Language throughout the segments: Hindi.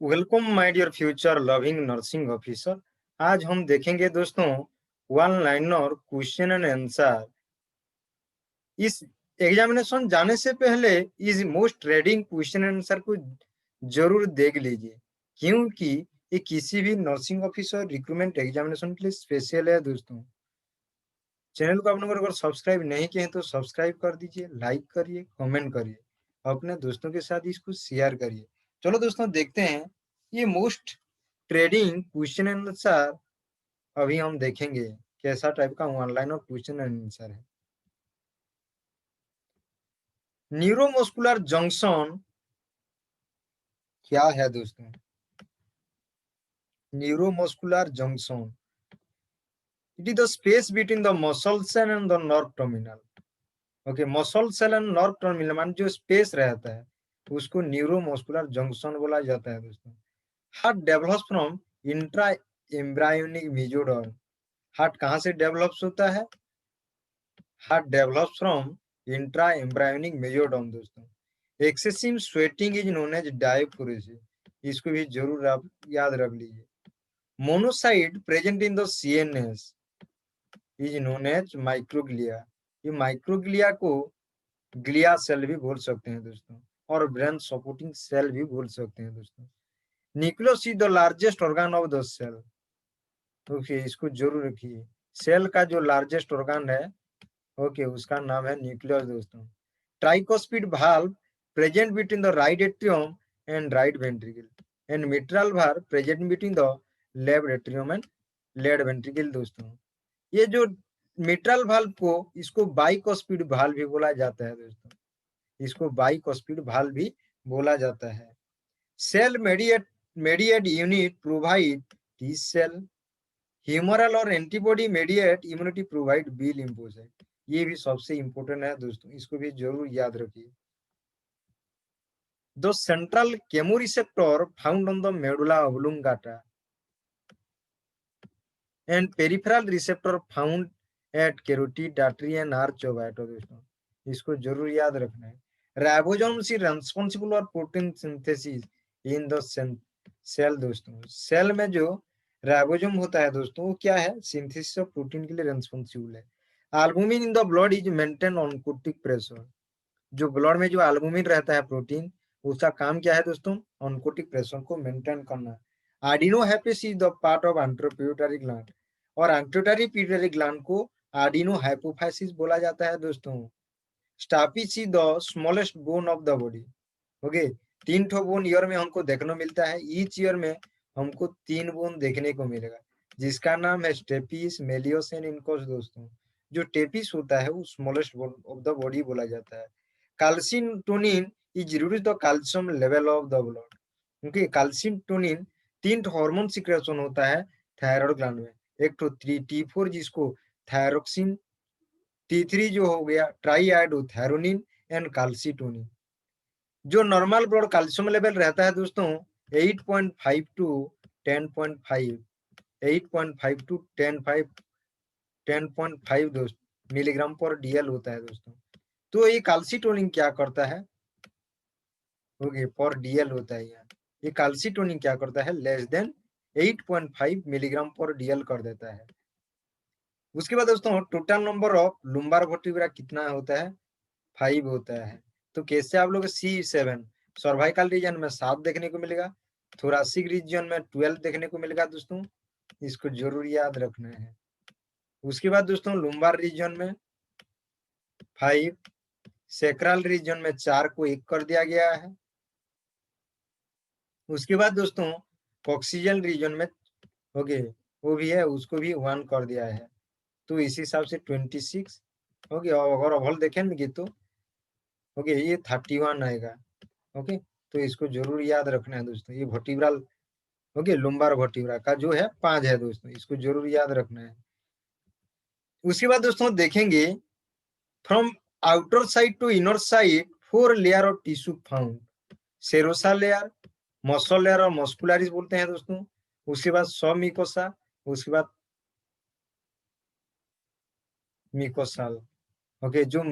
Welcome my dear future loving nursing officer. आज हम देखेंगे दोस्तों one liner question and answer. इस एग्जामिनेशन जाने से पहले इस most trading question and answer को जरूर देख लीजिए, क्योंकि ये किसी भी नर्सिंग ऑफिसर रिक्रूटमेंट एग्जामिनेशन के लिए स्पेशल है दोस्तों। चैनल को आप लोग अगर सब्सक्राइब नहीं किए हैं तो सब्सक्राइब कर दीजिए, लाइक करिए, कमेंट करिए, अपने दोस्तों के साथ इसको शेयर करिए। चलो दोस्तों देखते हैं ये most trading question and answer. अभी हम देखेंगे कैसा टाइप का ऑनलाइन और क्वेश्चन एंड आंसर है। न्यूरोमस्कुलर जंक्शन क्या है दोस्तों? Neuromuscular junction it is the space between the muscle cell and the nerve terminal. Okay, muscle cell and nerve terminal मान जो स्पेस रहता है उसको न्यूरोमस्कुलर जंक्शन बोला जाता है दोस्तों। Heart develops from intra embryonic mesoderm. Heart कहाँ से डेवलप्स होता है? Heart develops from intra embryonic mesoderm दोस्तों। Excessive sweating is known as diaphoresis. इसको भी जरूर आप याद रख लीजिए। Monocyte present in the CNS is known as microglia. ये माइक्रोग्लिया को ग्लिया सेल भी बोल सकते हैं दोस्तों, और ब्रेन सपोर्टिंग सेल भी बोल सकते हैं दोस्तों। Nucleus is the largest organ of the cell. Okay, इसको जरूर रखिए। सेल का जो लार्जेस्ट ऑर्गन है, ओके, उसका नाम है न्यूक्लियस दोस्तों। ट्राइकोस्पिड valve present between the right atrium and right ventricle, and mitral valve present between the left atrium and left ventricle दोस्तों। ये जो मिट्रल valve को इसको बाइकोस्पिड valve भी बोला जाता है दोस्तों। इसको बाइकोस्पिड valve भी बोला जाता है। Cell mediate unit provide T cell, humoral और antibody mediate immunity provide B lymphocyte. ये भी सबसे इंपॉर्टेंट है दोस्तों, इसको भी जरूर याद रखिए। The central chemoreceptor found on the medulla oblongata and peripheral receptor found at carotid artery and arch of aorta दोस्तों। इसको जरूर याद रखना है। Ribosomes is responsible for protein synthesis in the cell दोस्तों। सेल में जो राइबोसोम होता है दोस्तों, वो क्या है? सिंथेसिस ऑफ प्रोटीन के लिए रेस्पॉन्सिबल है। Albumin in the blood is maintain oncotic pressure. जो ब्लड में जो एल्बुमिन रहता है प्रोटीन, उसका काम क्या है दोस्तों? ऑनकोटिक प्रेशर को मेंटेन करना। Adenohypophysis is the part of anterior pituitary gland, और एंटेरोपिट्यूटरी पिट्यूटरी ग्लैंड को आडिनोहाइपोफिसिस बोला जाता है दोस्तों। Stapes is the smallest bone of the body. Okay, तीन ठो बोन ईयर में हमको देखने मिलता है। ईच ईयर में हमको तीन बोन देखने को मिलेगा, जिसका नाम है स्टेपिस, मेलियोस एंड इनकोस दोस्तों। जो टेपिस होता है वो smallest bone of the body बोला जाता है। Calcitonin is reduce the calcium level of the blood. Okay, calcitonin तीन हार्मोन सिक्रेशन होता है थायराइड ग्लैंड में। एक तो T4 जिसको थायरोक्सिन, T3 जो हो गया ट्राईआयोडोथैरोनिन एंड कैल्सिटोनिन। जो नॉर्मल ब्लड कैल्शियम लेवल रहता है दोस्तों 8.5 टू 10.5, 8.5 टू 10.5 दोस्त मिलीग्राम पर डीएल होता है दोस्तों। तो ये कैल्सिटोनिन क्या करता है? ओके, पर डीएल होता है यहाँ। ये कैल्सिटोनिन क्या करता है? Less than 8.5 milligram per DL कर देता है। उसके बाद दोस्तों टोटल नंबर ऑफ लुम्बार वर्टिब्रा कितना होता है? 5 होता है। तो कैसे आप लोग C7 सर्वाइकल रीजन में 7 देखने को मिलेगा, थोरासिक रीजन में 12 देखने को मिलेगा दोस्तों। इसको जरूर याद रखना है। उसके बाद दोस्तों लुम्बार रीजन में 5, सेक्रल रीजन में 4 को 1 कर दिया गया है। उसके बाद दोस्तों ऑक्सीजन रीजन में ओके वो भी है, उसको भी 1 कर दिया है। तो इस हिसाब से 26 ओके। अगर ओवरऑल देखेंगे तो ओके ये 31 आएगा। ओके, तो इसको जरूर याद रखना है दोस्तों। ये वर्टिब्रल ओके लुम्बार वर्टिब्रा का जो है 5 है दोस्तों, इसको जरूर याद रखना है। उसके बाद दोस्तों देखेंगे from outer side to inner side 4 layer of tissue found. Serosa layer, muscle layer और मस्कुलरिस बोलते हैं दोस्तों। उसके बाद सबमिकोसा, उसके बाद मिकोसाल। ओके, जो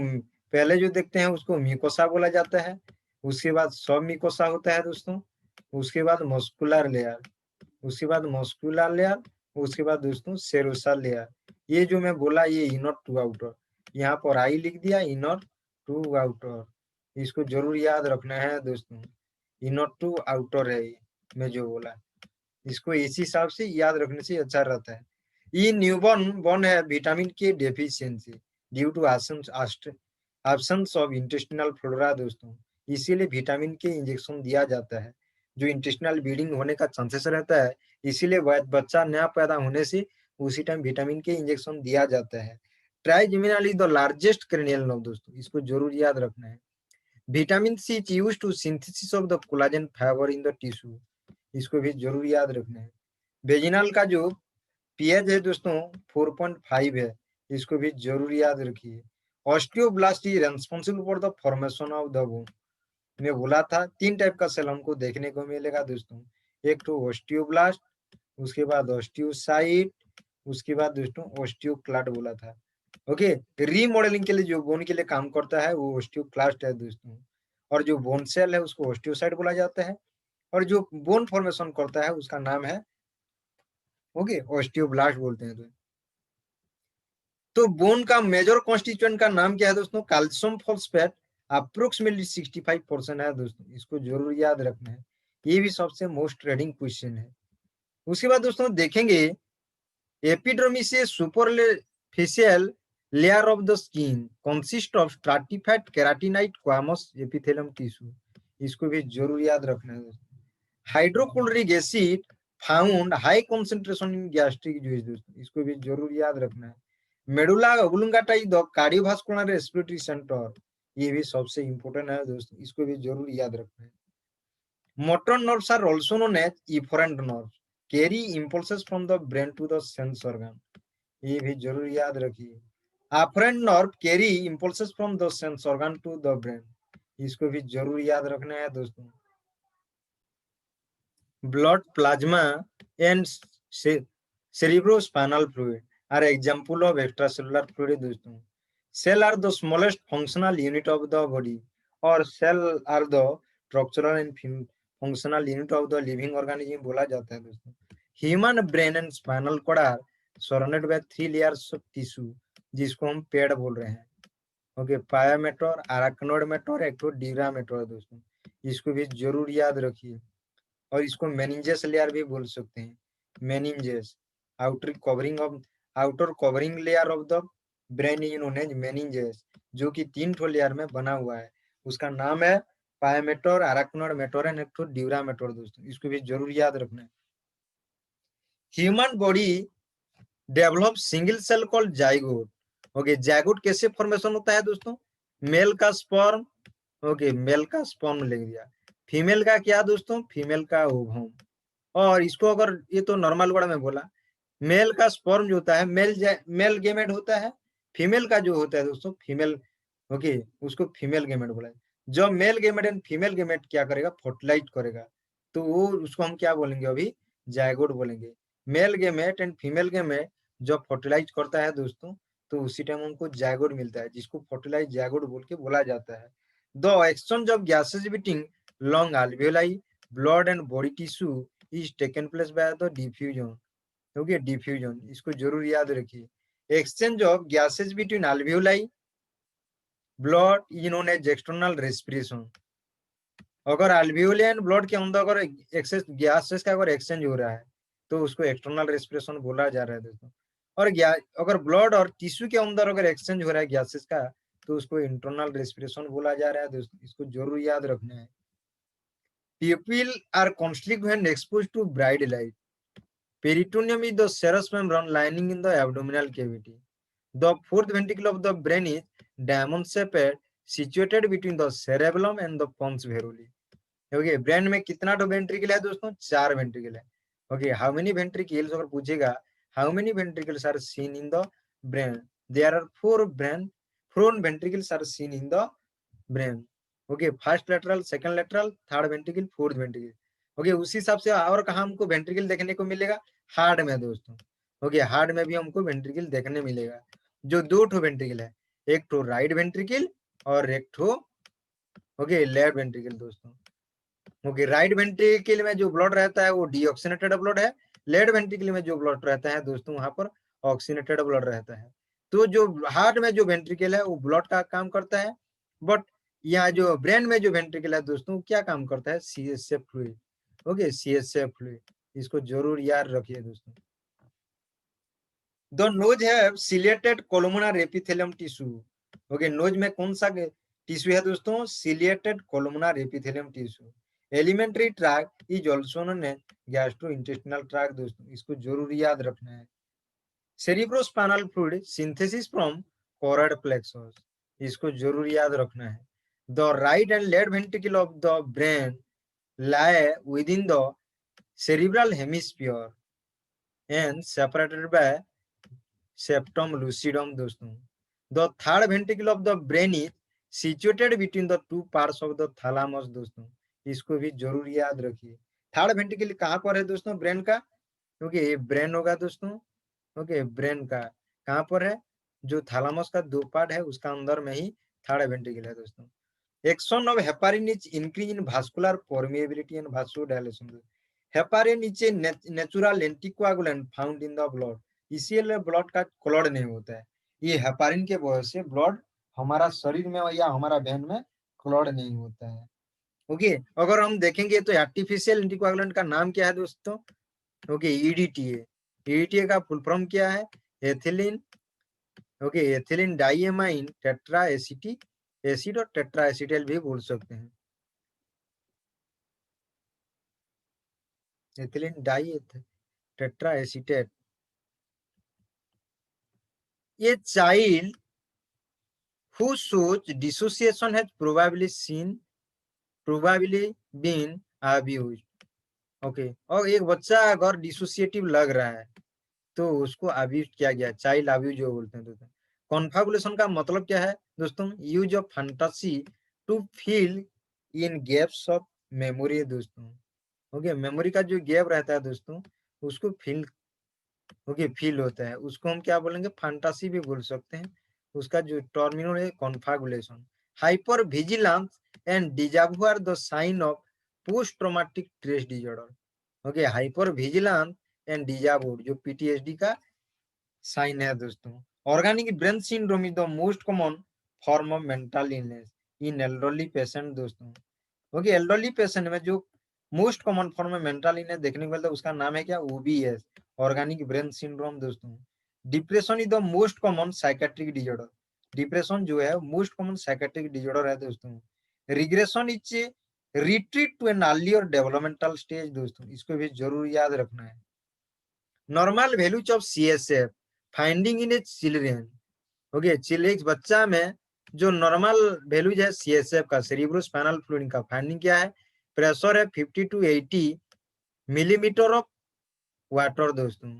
पहले जो देखते हैं उसको म्यूकोसा बोला जाता है। उसके बाद सब मिकोसा होता है दोस्तों। उसके बाद मस्कुलर लेयर, उसके बाद मस्कुलर लेयर, उसके बाद दोस्तों सेरोसा लेयर। ये जो मैं बोला ये इनर टू आउटर, यहाँ पर आई लिख दिया, इनर टू आउटर, इसको जरूर याद रखना है दोस्तों। इनर टू आउटर है ये मैं जो बोला, इसको इसी हिसाब से याद रखने से अच्छा रहता है। ये न्यूबॉर्न बॉर्न है vitamin K deficiency due to absence of intestinal flora दोस्तों, इसीलिए विटामिन के इंजेक्शन दिया जाता है, जो इंटेस्टिनल ब्लीडिंग होने का चांसेस रहता है, इसीलिए बच्चा नया पैदा होने से उसी टाइम विटामिन के इंजेक्शन दिया जाता है। Trigeminal is the largest cranial nerve दोस्तों, इसको जरूर याद रखना है। Vitamin C is used to synthesis of the collagen fibre in the tissue, इसको भी जरूर याद रखना है। वेजिनल का जो पीएच है दोस्तों 4.5 है, इसको भी जरूर याद रखिए। Osteoblast is responsible for the formation of the bone, मैं बोला था 3 टाइप का सेल हमको देखने को मिलेगा दोस्तों, एक तो ऑस्टियोब्लास्ट, उसके बाद ऑस्टियोसाइट, उसके बाद दोस्तों ऑस्टियोक्लास्ट बोला था। ओके, रीमॉडलिंग के लिए जो बोन के लिए काम करता है वो ऑस्टियोक्लास्ट है दोस्तों, और जो बोन सेल है उसको ऑस्टियोसाइट बोला जाता है, और जो बोन फॉर्मेशन करता है उसका नाम है ओके ऑस्टियोब्लास्ट बोलते हैं। तो बोन का मेजर कॉन्स्टिट्यूएंट का नाम क्या है दोस्तों, कैल्शियम फॉस्फेट, अप्रोक्सीमेटली 65% है दोस्तों, इसको जरूर याद रखना है, ये भी सबसे मोस्ट ट्रेडिंग क्वेश्चन है। उसके बाद दोस्तों देखेंगे एपिडर्मिस से superficial layer of the skin consist of stratified keratinized squamous epithelium tissue, इसको भी जरूर याद रखना है दोस्तों। Hydrochloric acid found high concentration in gastric juice दोस्तों, इसको भी जरूर याद रखना है। Medulla oblongata is the cardiovascular respiratory centre, ये भी सबसे इंपॉर्टेंट है दोस्तों, इसको भी जरूर याद रखना है। Motor nerves are also known as efferent nerves, carry impulses from the brain to the sense organ, ये भी जरूर याद रखिए। afferent nerve carry impulses from the sense organ to the brain, इसको भी जरूर याद रखना है दोस्तों। blood plasma and cerebrospinal fluid are example of extracellular fluid दोस्तों। cell are the smallest functional unit of the body, और cell are the structural and functional unit of the living organism बोला जाता है दोस्तों। human brain and spinal cord are surrounded by 3 layers of tissue, जिसको हम पेड़ बोल रहे हैं। ओके, पाया मेटोर, अराक्नोड मेटोर, एक तो डीरा मेटोर दोस्तों, इसको भी जरूर याद रखिए। और इसको मेनिंजेस लेयर भी बोल सकते हैं, meninges, outer covering layer of the brain is known as meninges, जो कि 3 ठो लेयर में बना हुआ है, उसका नाम है पायामेटोर, अराक्नोड मेटोर एंड एक ठो ड्यूरा मेटोर दोस्तों, इसको भी जरूर याद रखना है। Human body develop single cell called zygote. Okay, zygote कैसे फॉर्मेशन होता है दोस्तों, मेल का स्पर्म, ओके मेल का स्पर्म लिख दिया, फीमेल का क्या दोस्तों, फीमेल का ओवम। और इसको अगर ये तो नॉर्मल वर्ड में बोला, मेल का स्पर्म जो होता है मेल गेमेट होता है, फीमेल का जो होता है दोस्तों फीमेल, ओके उसको फीमेल गेमेट बोला है। जब male gamete and female gamete क्या करेगा, फर्टिलाइज करेगा, तो वो उसको हम क्या बोलेंगे अभी, जायगोट बोलेंगे। Male gamete and female gamete जब फर्टिलाइज करता है दोस्तों, तो उसी टाइम हमको जायगोट मिलता है, जिसको फर्टिलाइज जायगोट बोल के बोला जाता है। The exchange of gases between lung alveoli, blood and body tissue is taken place by the diffusion, okay diffusion, इसको जरूर याद रखिए। Exchange of gases between alveoli, blood is known as external respiration. अगर alveoli एंड ब्लड के अंदर अगर एक्सेस गैसेस का अगर एक्सचेंज हो रहा है, तो उसको एक्सटर्नल रेस्पिरेशन बोला जा रहा है दोस्तों। और अगर ब्लड और टिश्यू के अंदर अगर एक्सचेंज हो रहा है गैसेस का, तो उसको इंटरनल रेस्पिरेशन बोला जा रहा है दोस्तों, इसको जरूर याद रखना है। Pupil are constrict when exposed to bright light. Peritoneum is the serous membrane lining in the abdominal cavity. The fourth ventricle of the brain is diamond shaped, situated between the cerebellum and the pons veruli. Okay, brain में कितना तो वेंट्रिकल है दोस्तों, 4 वेंट्रिकल है। ओके, हाउ मेनी वेंट्रिकल्स अगर पूछेगा, how many ventricles are seen in the brain, there are 4 ventricles are seen in the brain. Okay, first lateral, second lateral, third ventricle, fourth ventricle. Okay, उसी हिसाब से और कहा हमको वेंट्रिकल देखने को मिलेगा, हार्ट में दोस्तों। ओके, हार्ट में भी हमको वेंट्रिकल देखने मिलेगा, जो 2 ठो वेंट्रिकल है, एक ठो राइट वेंट्रिकल और एक ठो ओके लेफ्ट वेंट्रिकल दोस्तों। ओके, राइट वेंट्रिकल में जो ब्लड रहता है वो डीऑक्सीनेटेड ब्लड है, लेफ्ट वेंट्रिकल में जो ब्लड रहता है दोस्तों वहां पर ऑक्सीनेटेड ब्लड रहता है। तो जो हार्ट में जो वेंट्रिकल है वो ब्लड का काम करता है, बट यहाँ जो ब्रेन में जो वेंट्रिकल है दोस्तों क्या काम करता है, CSF fluid. Okay, CSF fluid, इसको जरूर याद रखिए दोस्तों। The nose have ciliated columnar epithelium tissue. Okay, nose में कौन सा टिश्यू है दोस्तों, ciliated columnar epithelium tissue. Alimentary tract is also known as gastrointestinal tract दोस्तों, इसको जरूर याद रखना है। Cerebrospinal fluid synthesis from choroid plexus, इसको जरूर याद रखना है। The right and left ventricle of the brain lie within the cerebral hemisphere and separated by septum lucidum दोस्तों। The third ventricle of the brain is situated between the two parts of the thalamus दोस्तों, इसको भी जरूर याद रखिए। थर्ड वेंट्रिकल कहाँ पर है दोस्तों ब्रेन का, क्योंकि ये ब्रेन होगा दोस्तों। ओके, ब्रेन का कहाँ पर है, जो थैलामस का दो पार्ट है उसका अंदर में ही थर्ड वेंट्रिकल है दोस्तों। Action of heparin is increase in vascular permeability and vasodilation. Heparin is a natural anticoagulant found in the blood, इसीलिए ब्लड का क्लॉट नहीं होता है। ये हेपारिन के वजह से ब्लड हमारा शरीर में या हमारा वेन में क्लॉट नहीं होता है। ओके, अगर हम देखेंगे तो आर्टिफिशियल एंटीकोआगुलेंट का नाम क्या है दोस्तों, ओके, ईडीटीए। ईडीटीए का फुल फॉर्म क्या है, ethylene, okay, ethylene diamine tetra acetic acid और टेट्रा एसिटाइल भी बोल सकते हैं। Ethylene di tetra acetate. ये child who shows dissociation has probably been abused। Okay, और एक बच्चा अगर डिसोसिएटिव लग रहा है तो उसको अब्यूज किया गया, चाइल्ड अब्यूज जो बोलते हैं दोस्तों। कॉन्फाबुलेशन का मतलब क्या है दोस्तों, use of fantasy to fill in gaps of memory दोस्तों। ओके, मेमोरी का जो गैप रहता है दोस्तों उसको फिल, ओके, फील होता है, उसको हम क्या बोलेंगे, फैंटेसी भी बोल सकते हैं। उसका जो टर्मिनल है confabulation. Hyper vigilance and deja vu are the sign of post traumatic stress disorder. Okay, hyper vigilance and deja vu जो पीटीएसडी का साइन है दोस्तों। Organic brain syndrome is the most common form of mental illness in elderly patient दोस्तों। ओके, एल्डरली पेशेंट में जो मोस्ट कॉमन फॉर्म में मेंटल इलनेस देखने को मिलता है उसका नाम है क्या, ओबीएस, ऑर्गेनिक ब्रेन सिंड्रोम दोस्तों। Depression is the most common psychiatric disorder, depression जो है मोस्ट कॉमन साइकेट्रिक डिसऑर्डर है दोस्तों। Regression is retreat to an earlier developmental stage दोस्तों, इसको भी जरूर याद रखना है। Normal values of CSF finding in a children. Okay, एक बच्चा में जो नॉर्मल वैल्यूज है सीएसएफ का, सेरिब्रोस्पाइनल फ्लूइड का फाइंडिंग क्या है, प्रेशर है 50 to 80 मिलीमीटर ऑफ वाटर दोस्तों,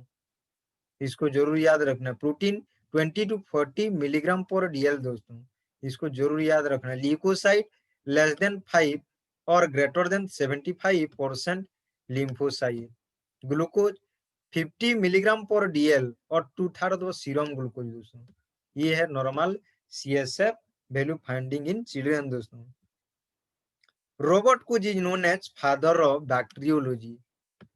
इसको जरूर याद रखना। Protein 20 to 40 milligram per DL दोस्तों, इसको जरूर याद रखना। ल्यूकोसाइट लेस देन 5 और greater than 75% lymphocyte. Glucose 50 milligram per DL और 2/3 सीरम ग्लूकोज दोस्तों। ये है normal CSF value finding in children दोस्तों। Robert Koch is known as father of bacteriology.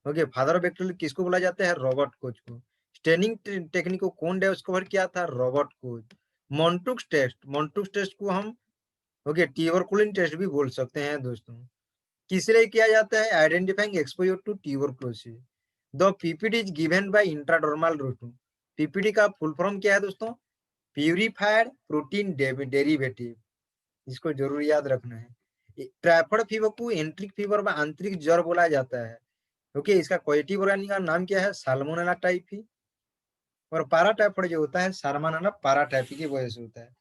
Okay, father of bacteriology किसको बोला जाता है, रॉबर्ट कोच को। स्टेनिंग टेक्निक को कौन डिस्कवर किया था, Robert Koch. Mantoux test, Mantoux test को हम ओके ट्यूबरकुलिन टेस्ट भी बोल सकते हैं दोस्तों। किस लिए किया जाता है, identifying exposure to tuberculosis. The PPT is given by intradermal route. PPT का फुल फॉर्म क्या है दोस्तों, प्यूरिफाइड प्रोटीन डेरिवेटिव, इसको जरूर याद रखना है। ट्राइफॉइड फीवर को एंट्रिक फीवर व आंतरिक ज्वर बोला जाता है। ओके, इसका कोएटिव ऑर्गेनिज्म का नाम क्या है, साल्मोनेला टाइफी। और पाराटाइफॉइड जो होता है साल्मोनेला पाराटाइफी की वजह से होता है।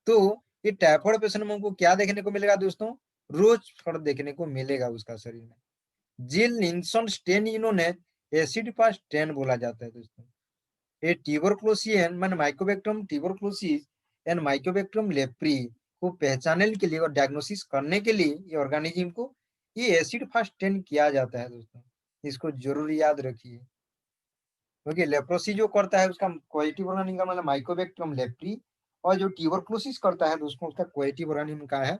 तो ये टाइफॉइड पेशेंट में हमको क्या देखने को मिलेगा दोस्तों, रोज फर्क देखने को मिलेगा उसका शरीर में। जिल निल्सन स्टेन इन्होंने एसिड पास स्टेन बोला जाता है दोस्तों। ये ट्यूबरकुलोसिस मान Mycobacterium tuberculosis and Mycobacterium leprae को पहचानने के लिए और डायग्नोसिस करने के लिए ये ऑर्गेनिज्म को ये एसिड फास्ट स्टेन किया जाता है दोस्तों, इसको जरूर याद रखिए। क्योंकि लेप्रोसी जो करता है उसका कोएटिव ऑर्गेनिज्म मतलब माइकोबैक्टीरियम लेप्री, और जो ट्यूबरकुलोसिस करता है दोस्तों उसका कोएटिव ऑर्गेनिज्म का है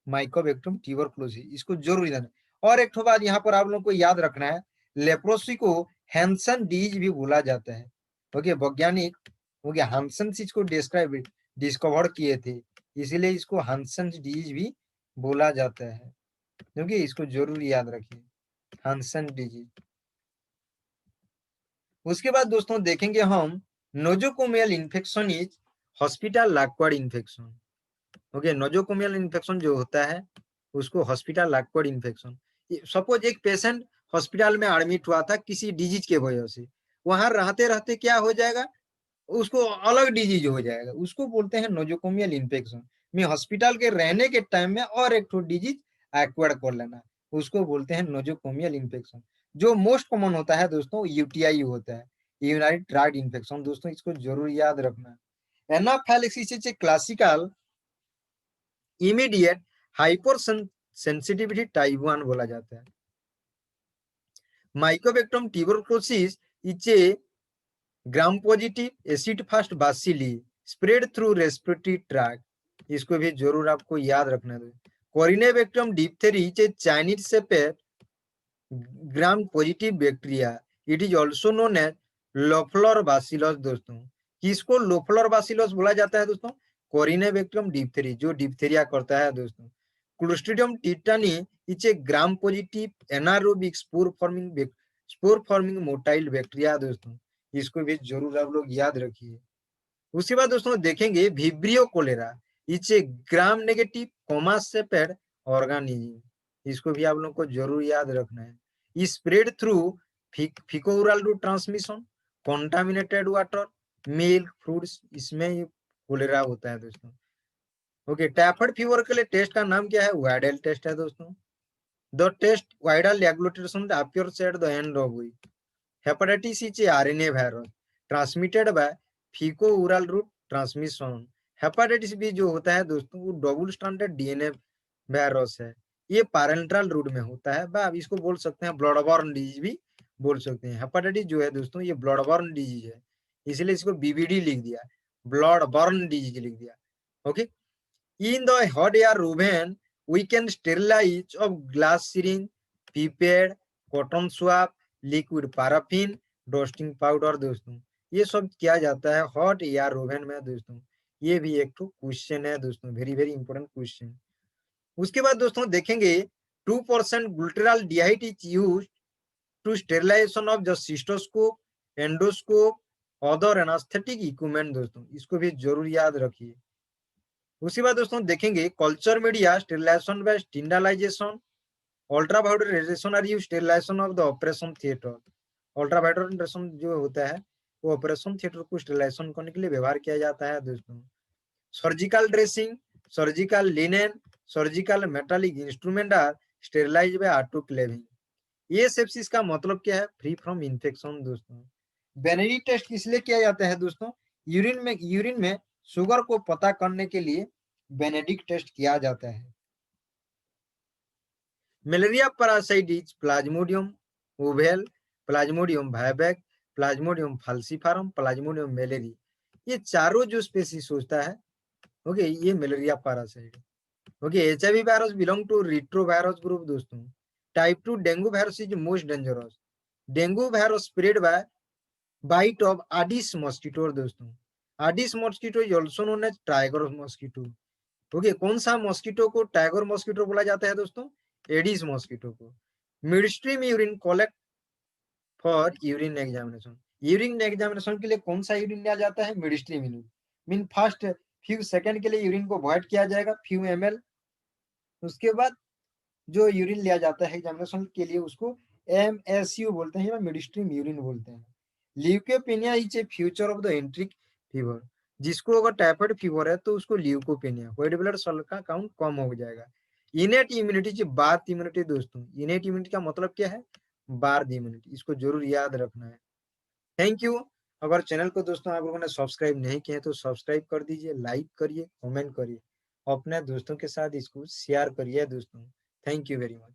माइकोबैक्टीरियम ट्यूबरकुलोसिस, इसको जरूर याद। और एक बात यहाँ पर आप लोगों को याद रखना है, लेप्रोसी को हैंसन डिजीज भी बोला जाता है। ओके, वैज्ञानिक ओके हांसन इसको डिस्कवर किए थे, इसीलिए इसको हांसन डिजीज भी बोला जाता है, क्योंकि इसको जरूर याद रखिए, हांसन डिजीज। उसके बाद दोस्तों देखेंगे हम nosocomial infection is hospital acquired infection. Okay, nosocomial infection जो होता है उसको हॉस्पिटल एक्वायर्ड इन्फेक्शन। सपोज एक पेशेंट हॉस्पिटल में एडमिट हुआ था किसी डिजीज के वजह से, वहां रहते रहते क्या हो जाएगा, उसको अलग डिजीज हो जाएगा, उसको बोलते हैं नोजोकोमियल इन्फेक्शन। में हॉस्पिटल के रहने के टाइम में और एक तो डिजीज एक्वायर्ड कर लेना, उसको बोलते हैं नोजोकोमियल इन्फेक्शन। जो मोस्ट कॉमन होता है दोस्तों यूटीआई होता है, यूरिनरी ट्रैक्ट इन्फेक्शन। दोस्तों इसको जरूर याद रखना है। Anaphylaxis is a classical immediate hyper sensitivity type 1 बोला जाता है। Mycobacterium tuberculosis is a gram positive acid fast bacilli spread through respiratory tract, इसको भी जरूर आपको याद रखना है। Corynebacterium diphtheriae is a Chinese shaped gram positive bacteria, it is also known as Loeffler bacillus. दोस्तों किसको लोफ्लर बासिलस बोला जाता है दोस्तों, कोरिनेबैक्टीरियम डिप्थेरी जो डिप्थेरिया करता है दोस्तों। Clostridium tetani is a gram positive anaerobic spore forming motile bacteria. दोस्तों इसको भी जरूर आप लोग याद रखिए। उसके बाद दोस्तों देखेंगे vibrio cholera is a gram negative comma shaped organism, इसको भी आप लोग को जरूर याद रखना है। Spread through faeco oral route transmission, contaminated water, milk, fruits, इसमें कोलेरा होता है दोस्तों। ओके, टाइफाइड फीवर के लिए टेस्ट का नाम क्या है, वाइडल टेस्ट है दोस्तों। The test Widal agglutination appears at the end of week. Hepatitis is a RNA virus transmitted by fecal-oral route transmission. Hepatitis B जो होता है दोस्तों वो डबल स्ट्रैंडेड डीएनए वायरस है, ये पैरेंटल रूट में होता है, बा इसको बोल सकते हैं ब्लड बॉर्न डिजीज भी बोल सकते हैं। हेपेटाइटिस जो है दोस्तों ये ब्लड बॉर्न डिजीज है, इसलिए इसको बीबीडी लिख दिया, ब्लड बॉर्न डिजीज लिख दिया। Okay, in the hot air oven we can sterilize of glass syringe, pipette, cotton swab, liquid paraffin, dusting powder। दोस्तों ये सब किया जाता है हॉट एयर ओवन में दोस्तों, ये भी एक तो क्वेश्चन है दोस्तों, वेरी वेरी इंपॉर्टेंट क्वेश्चन। उसके बाद दोस्तों देखेंगे 2% glutaraldehyde is used to sterilization of the cystoscope, endoscope, other anaesthetic equipment. दोस्तों इसको भी जरूर याद रखिए। उसके बाद दोस्तों देखेंगे culture media sterilization by tyndallization, ultraviolet radiation are used sterilization of the operation theatre. Ultraviolet radiation जो होता है वो ऑपरेशन थिएटर को स्टेरिलाइजेशन करने के लिए व्यवहार किया जाता है दोस्तों। Surgical dressing, surgical linen, surgical metallic instrument are sterilised by autoclaving. ये सेप्सिस का मतलब क्या है, फ्री फ्रॉम इन्फेक्शन। दोस्तों बेनेडिक्ट टेस्ट किस लिए किया जाता है दोस्तों, यूरिन में शुगर को पता करने के लिए बेनेडिक्ट टेस्ट किया जाता है। Malaria parasite is plasmodium ovale, plasmodium vivax, plasmodium falciparum, plasmodium malariae, ये चारों जो स्पीशीज होता है ओके ये malaria parasite. Okay, HIV virus belong to retrovirus group. दोस्तों type 2 dengue virus is most dangerous, dengue virus spread by bite of aedes mosquito. दोस्तों aedes mosquito is also known as tiger mosquito. Okay, कौन सा मॉस्किटो को टाइगर मॉस्किटो बोला जाता है दोस्तों, एडिस मॉस्किटो को। Mid stream urine collect for urine examination, urine examination के लिए कौन सा यूरिन लिया जाता है, mid stream urine. Mean first few second के लिए यूरिन को वॉइड किया जाएगा फ्यू ml, उसके बाद जो यूरिन लिया जाता है एग्जामिनेशन के लिए उसको MSU बोलते हैं या मिड स्ट्रीम यूरिन बोलते हैं। Leukopenia is a feature of the enteric fever, जिसको अगर टाइफाइड फीवर है तो उसको ल्यूकोपेनिया, व्हाइट ब्लड सेल का काउंट कम हो जाएगा। इनेट इम्यूनिटी जो बार्थ इम्यूनिटी। दोस्तों इनेट इम्यूनिटी का मतलब क्या है, बार्थ इम्यूनिटी, इसको जरूर याद रखना है। Thank you. अगर चैनल को दोस्तों आप लोगों ने सब्सक्राइब नहीं किया है तो सब्सक्राइब कर दीजिए, लाइक करिए, कमेंट करिए, अपने दोस्तों के साथ इसको शेयर करिए दोस्तों। Thank you very much.